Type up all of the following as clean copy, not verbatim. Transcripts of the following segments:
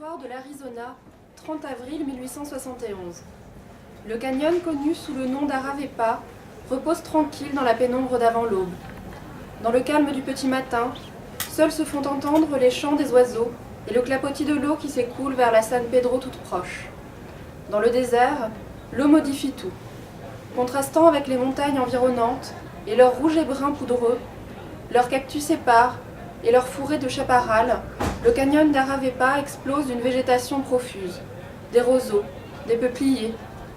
soir de l'Arizona, 30 avril 1871. Le canyon, connu sous le nom d'Aravepa, repose tranquille dans la pénombre d'avant l'aube. Dans le calme du petit matin, seuls se font entendre les chants des oiseaux et le clapotis de l'eau qui s'écoule vers la San Pedro toute proche. Dans le désert, l'eau modifie tout. Contrastant avec les montagnes environnantes et leurs rouges et bruns poudreux, leurs cactus épars et leurs fourrés de chaparral, le canyon d'Aravepa explose d'une végétation profuse, des roseaux, des peupliers,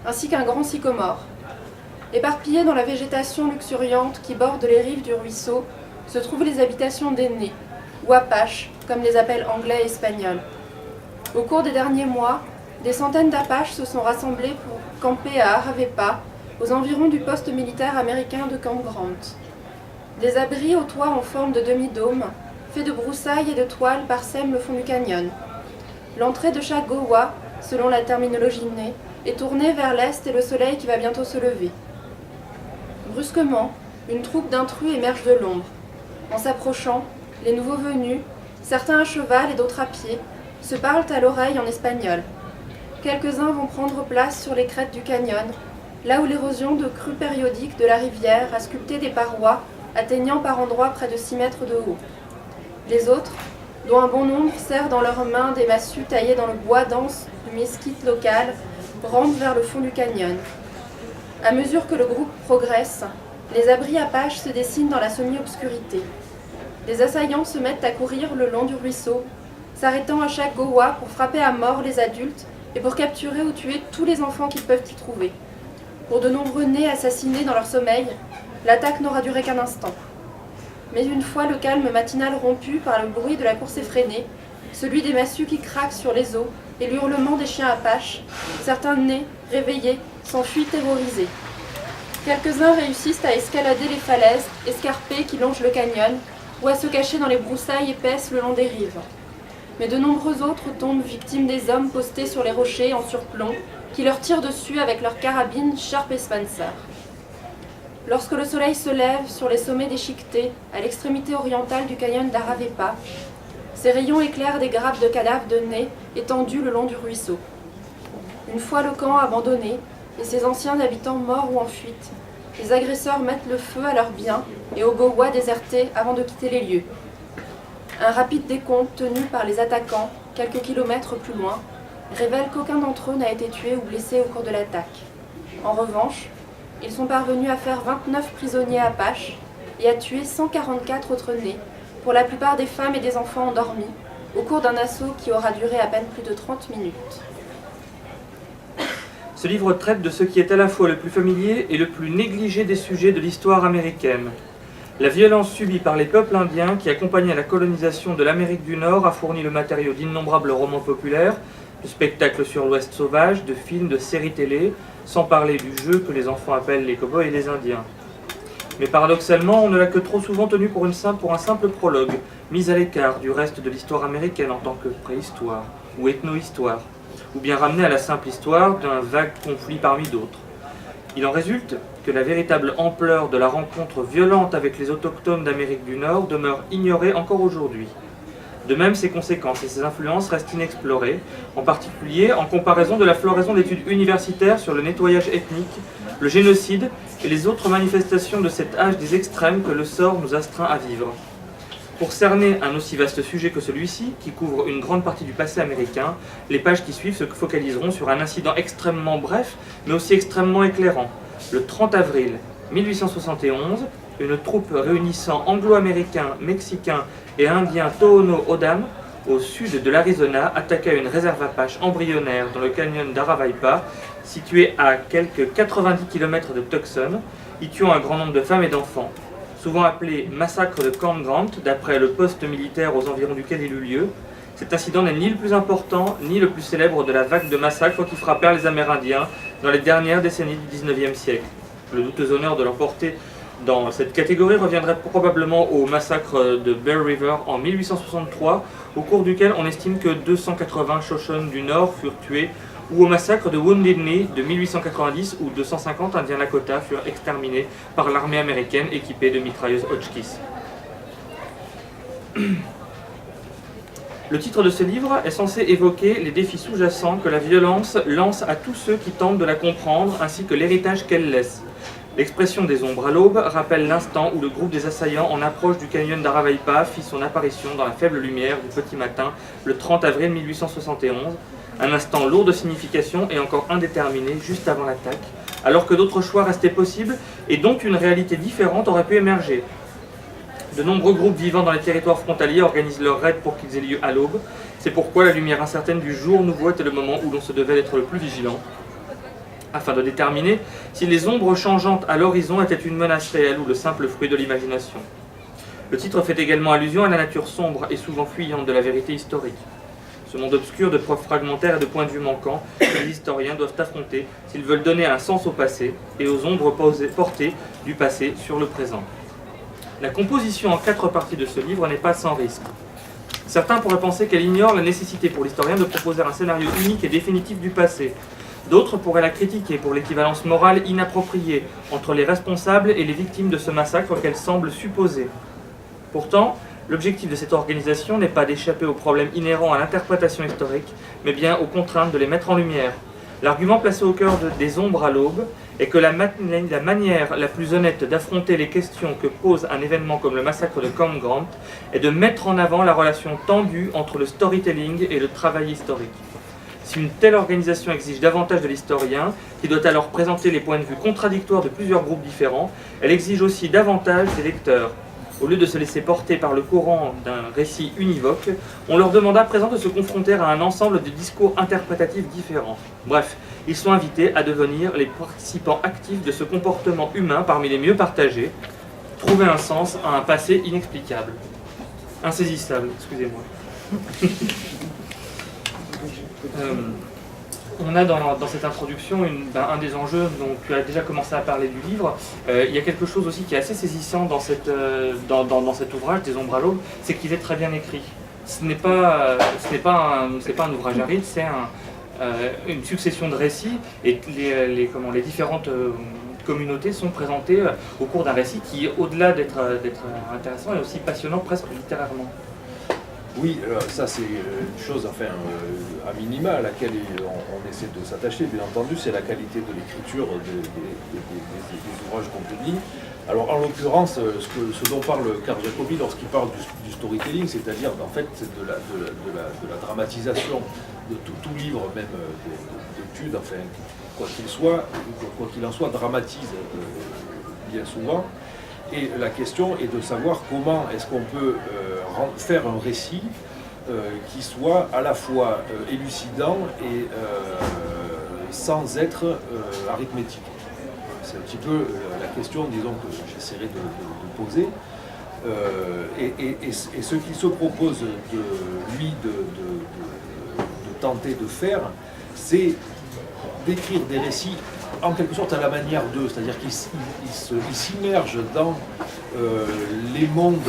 ainsi qu'un grand sycomore. Éparpillées dans la végétation luxuriante qui borde les rives du ruisseau, se trouvent les habitations des Nés, ou Apaches, comme les appellent anglais et espagnols. Au cours des derniers mois, des centaines d'Apaches se sont rassemblés pour camper à Aravepa, aux environs du poste militaire américain de Camp Grant. Des abris aux toits en forme de demi-dôme, faits de broussailles et de toiles, parsèment le fond du canyon. L'entrée de chaque Gowa, selon la terminologie née, est tournée vers l'est et le soleil qui va bientôt se lever. Brusquement, une troupe d'intrus émerge de l'ombre. En s'approchant, les nouveaux venus, certains à cheval et d'autres à pied, se parlent à l'oreille en espagnol. Quelques-uns vont prendre place sur les crêtes du canyon, là où l'érosion de crues périodiques de la rivière a sculpté des parois atteignant par endroits près de 6 mètres de haut. Les autres, dont un bon nombre serrent dans leurs mains des massues taillées dans le bois dense du mesquite local, rampent vers le fond du canyon. À mesure que le groupe progresse, les abris apaches se dessinent dans la semi-obscurité. Les assaillants se mettent à courir le long du ruisseau, s'arrêtant à chaque Gowa pour frapper à mort les adultes et pour capturer ou tuer tous les enfants qu'ils peuvent y trouver. Pour de nombreux nés assassinés dans leur sommeil, l'attaque n'aura duré qu'un instant. Mais une fois le calme matinal rompu par le bruit de la course effrénée, celui des massues qui craquent sur les os et l'hurlement des chiens apaches, certains nés, réveillés, s'enfuient terrorisés. Quelques-uns réussissent à escalader les falaises escarpées qui longent le canyon ou à se cacher dans les broussailles épaisses le long des rives. Mais de nombreux autres tombent victimes des hommes postés sur les rochers en surplomb qui leur tirent dessus avec leurs carabines Sharp et Spencer. Lorsque le soleil se lève sur les sommets déchiquetés à l'extrémité orientale du canyon d'Aravepa, ses rayons éclairent des grappes de cadavres de nez étendus le long du ruisseau. Une fois le camp abandonné et ses anciens habitants morts ou en fuite, les agresseurs mettent le feu à leurs biens et aux Gowa désertés avant de quitter les lieux. Un rapide décompte tenu par les attaquants, quelques kilomètres plus loin, révèle qu'aucun d'entre eux n'a été tué ou blessé au cours de l'attaque. En revanche, ils sont parvenus à faire 29 prisonniers apaches et à tuer 144 autres nés, pour la plupart des femmes et des enfants endormis, au cours d'un assaut qui aura duré à peine plus de 30 minutes. Ce livre traite de ce qui est à la fois le plus familier et le plus négligé des sujets de l'histoire américaine. La violence subie par les peuples indiens qui accompagnaient la colonisation de l'Amérique du Nord a fourni le matériau d'innombrables romans populaires, de spectacles sur l'Ouest sauvage, de films, de séries télé, sans parler du jeu que les enfants appellent les cow-boys et les Indiens. Mais paradoxalement, on ne l'a que trop souvent tenu pour un simple prologue, mis à l'écart du reste de l'histoire américaine en tant que préhistoire ou ethno-histoire, ou bien ramené à la simple histoire d'un vague conflit parmi d'autres. Il en résulte que la véritable ampleur de la rencontre violente avec les autochtones d'Amérique du Nord demeure ignorée encore aujourd'hui. De même, ses conséquences et ses influences restent inexplorées, en particulier en comparaison de la floraison d'études universitaires sur le nettoyage ethnique, le génocide et les autres manifestations de cet âge des extrêmes que le sort nous astreint à vivre. Pour cerner un aussi vaste sujet que celui-ci, qui couvre une grande partie du passé américain, les pages qui suivent se focaliseront sur un incident extrêmement bref, mais aussi extrêmement éclairant. Le 30 avril 1871, une troupe réunissant anglo-américains, mexicains et indiens Tohono O'odham, au sud de l'Arizona, attaqua une réserve apache embryonnaire dans le canyon d'Aravepa, situé à quelques 90 km de Tucson, y tuant un grand nombre de femmes et d'enfants. Souvent appelé massacre de Camp Grant, d'après le poste militaire aux environs duquel il eut lieu, cet incident n'est ni le plus important, ni le plus célèbre de la vague de massacres qui frappèrent les Amérindiens dans les dernières décennies du XIXe siècle. Le douteux honneur de l'emporter dans cette catégorie reviendrait probablement au massacre de Bear River en 1863, au cours duquel on estime que 280 Shoshones du Nord furent tués, ou au massacre de Wounded Knee de 1890 où 250 Indiens Lakota furent exterminés par l'armée américaine équipée de mitrailleuses Hotchkiss. Le titre de ce livre est censé évoquer les défis sous-jacents que la violence lance à tous ceux qui tentent de la comprendre, ainsi que l'héritage qu'elle laisse. L'expression des ombres à l'aube rappelle l'instant où le groupe des assaillants en approche du canyon d'Aravalpa fit son apparition dans la faible lumière du petit matin le 30 avril 1871, un instant lourd de signification et encore indéterminé juste avant l'attaque, alors que d'autres choix restaient possibles et dont une réalité différente aurait pu émerger. De nombreux groupes vivant dans les territoires frontaliers organisent leurs raids pour qu'ils aient lieu à l'aube. C'est pourquoi la lumière incertaine du jour nouveau était le moment où l'on se devait d'être le plus vigilant, afin de déterminer si les ombres changeantes à l'horizon étaient une menace réelle ou le simple fruit de l'imagination. Le titre fait également allusion à la nature sombre et souvent fuyante de la vérité historique. Ce monde obscur de preuves fragmentaires et de points de vue manquants que les historiens doivent affronter s'ils veulent donner un sens au passé et aux ombres portées du passé sur le présent. La composition en 4 parties de ce livre n'est pas sans risque. Certains pourraient penser qu'elle ignore la nécessité pour l'historien de proposer un scénario unique et définitif du passé. D'autres pourraient la critiquer pour l'équivalence morale inappropriée entre les responsables et les victimes de ce massacre qu'elle semble supposer. Pourtant, l'objectif de cette organisation n'est pas d'échapper aux problèmes inhérents à l'interprétation historique, mais bien aux contraintes de les mettre en lumière. L'argument placé au cœur des ombres à l'aube est que la manière la plus honnête d'affronter les questions que pose un événement comme le massacre de Camp Grant est de mettre en avant la relation tendue entre le storytelling et le travail historique. Si une telle organisation exige davantage de l'historien, qui doit alors présenter les points de vue contradictoires de plusieurs groupes différents, elle exige aussi davantage des lecteurs. Au lieu de se laisser porter par le courant d'un récit univoque, on leur demande à présent de se confronter à un ensemble de discours interprétatifs différents. Bref, ils sont invités à devenir les participants actifs de ce comportement humain parmi les mieux partagés, trouver un sens à un passé inexplicable. Insaisissable, excusez-moi. On a dans cette introduction un des enjeux dont tu as déjà commencé à parler du livre. Il y a quelque chose aussi qui est assez saisissant dans cet ouvrage, Des ombres à l'aube, c'est qu'il est très bien écrit. Ce n'est pas un ouvrage aride, c'est une succession de récits et les différentes communautés sont présentées au cours d'un récit qui, au-delà d'être intéressant, est aussi passionnant presque littérairement. Oui, ça c'est une chose, à minima, à laquelle on essaie de s'attacher, bien entendu, c'est la qualité de l'écriture des ouvrages qu'on publie. Alors en l'occurrence, ce dont parle Carl Jacobi lorsqu'il parle du storytelling, c'est-à-dire en fait de la dramatisation de tout livre, même d'études, quoi qu'il en soit, dramatise bien souvent. Et la question est de savoir comment est-ce qu'on peut faire un récit qui soit à la fois élucidant et sans être arithmétique. C'est un petit peu la question, disons, que j'essaierai de poser. Et ce qu'il se propose de tenter de faire, c'est d'écrire des récits en quelque sorte à la manière d'eux, c'est-à-dire qu'il s'immerge dans les mondes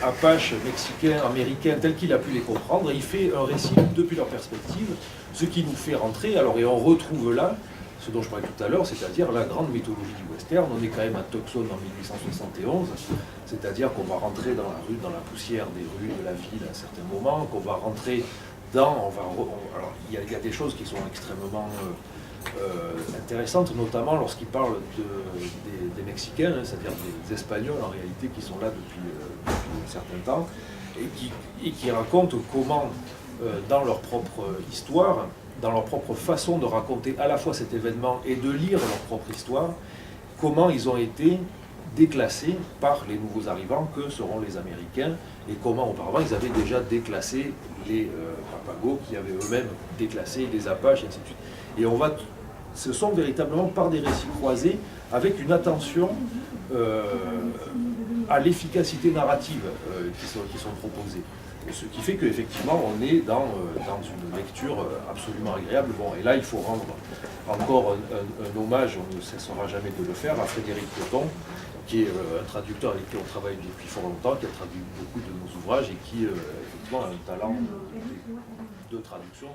apaches, mexicains, américains, tels qu'il a pu les comprendre, et il fait un récit depuis leur perspective, ce qui nous fait rentrer, et on retrouve là ce dont je parlais tout à l'heure, c'est-à-dire la grande mythologie du western. On est quand même à Tucson en 1871, c'est-à-dire qu'on va rentrer dans la poussière des rues de la ville à un certain moment, qu'on va rentrer dans... alors, il y a des choses qui sont extrêmement... intéressante, notamment lorsqu'il parle des Mexicains, c'est-à-dire des Espagnols en réalité qui sont là depuis un certain temps, et qui racontent comment, dans leur propre histoire, dans leur propre façon de raconter à la fois cet événement et de lire leur propre histoire, comment ils ont été déclassés par les nouveaux arrivants que seront les Américains, et comment auparavant ils avaient déjà déclassé les Papagos, qui avaient eux-mêmes déclassé les Apaches, et ainsi de suite. Et ce sont véritablement par des récits croisés, avec une attention à l'efficacité narrative qui sont proposées. Ce qui fait qu'effectivement, on est dans une lecture absolument agréable. Bon, et là, il faut rendre encore un hommage, on ne cessera jamais de le faire, à Frédéric Coton, qui est un traducteur avec qui on travaille depuis fort longtemps, qui a traduit beaucoup de nos ouvrages et qui, effectivement, a un talent de traduction.